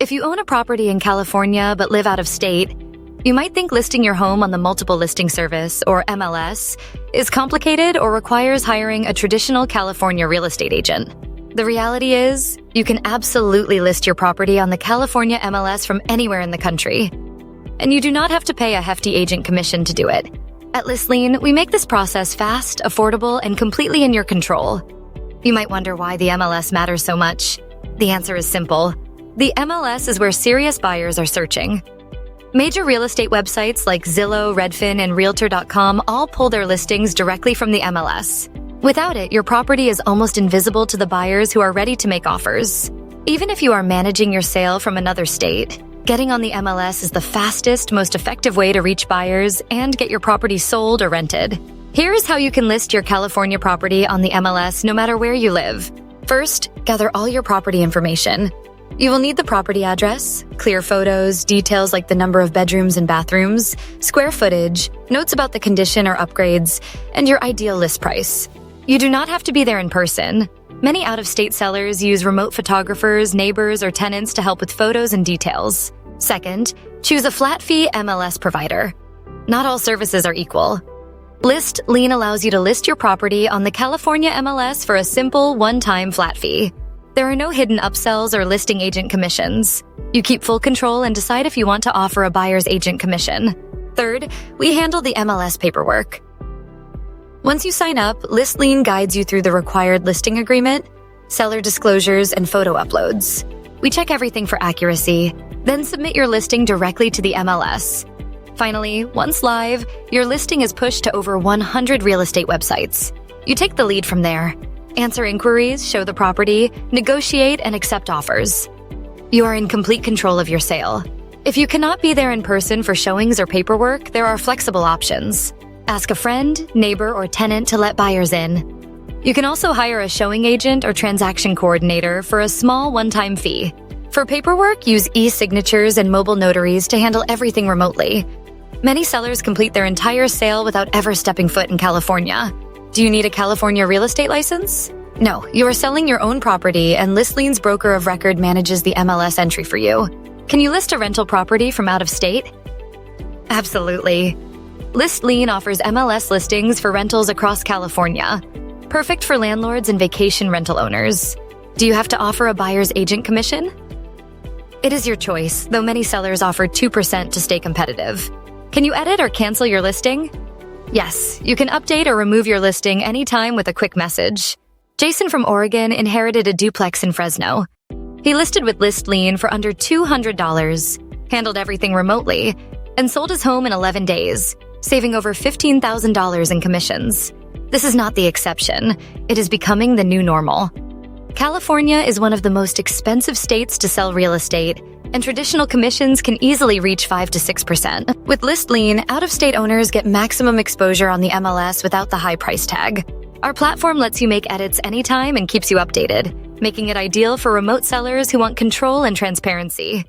If you own a property in California but live out of state, you might think listing your home on the Multiple Listing Service, or MLS, is complicated or requires hiring a traditional California real estate agent. The reality is, you can absolutely list your property on the California MLS from anywhere in the country. And you do not have to pay a hefty agent commission to do it. At ListLean, we make this process fast, affordable, and completely in your control. You might wonder why the MLS matters so much. The answer is simple. The MLS is where serious buyers are searching. Major real estate websites like Zillow, Redfin, and Realtor.com all pull their listings directly from the MLS. Without it, your property is almost invisible to the buyers who are ready to make offers. Even if you are managing your sale from another state, getting on the MLS is the fastest, most effective way to reach buyers and get your property sold or rented. Here is how you can list your California property on the MLS no matter where you live. First, gather all your property information. You will need the property address, clear photos, details like the number of bedrooms and bathrooms, square footage, notes about the condition or upgrades, and your ideal list price. You do not have to be there in person. Many out-of-state sellers use remote photographers, neighbors, or tenants to help with photos and details. Second, choose a flat-fee MLS provider. Not all services are equal. ListLean allows you to list your property on the California MLS for a simple, one-time flat fee. There are no hidden upsells or listing agent commissions. You keep full control and decide if you want to offer a buyer's agent commission. Third, we handle the MLS paperwork. Once you sign up, ListLean guides you through the required listing agreement, seller disclosures, and photo uploads. We check everything for accuracy, then submit your listing directly to the MLS. Finally, once live, your listing is pushed to over 100 real estate websites. You take the lead from there. Answer inquiries, show the property, negotiate, and accept offers. You are in complete control of your sale. If you cannot be there in person for showings or paperwork, there are flexible options. Ask a friend, neighbor, or tenant to let buyers in. You can also hire a showing agent or transaction coordinator for a small one-time fee. For paperwork, use e-signatures and mobile notaries to handle everything remotely. Many sellers complete their entire sale without ever stepping foot in California. Do you need a California real estate license? No, you are selling your own property, and ListLean's broker of record manages the MLS entry for you. Can you list a rental property from out of state? Absolutely. ListLean offers MLS listings for rentals across California, perfect for landlords and vacation rental owners. Do you have to offer a buyer's agent commission? It is your choice, though many sellers offer 2% to stay competitive. Can you edit or cancel your listing? Yes, you can update or remove your listing anytime with a quick message. Jason from Oregon inherited a duplex in Fresno. He listed with ListLean for under $200, handled everything remotely, and sold his home in 11 days, saving over $15,000 in commissions. This is not the exception. It is becoming the new normal. California is one of the most expensive states to sell real estate, and traditional commissions can easily reach 5 to 6%. With ListLean, out-of-state owners get maximum exposure on the MLS without the high price tag. Our platform lets you make edits anytime and keeps you updated, making it ideal for remote sellers who want control and transparency.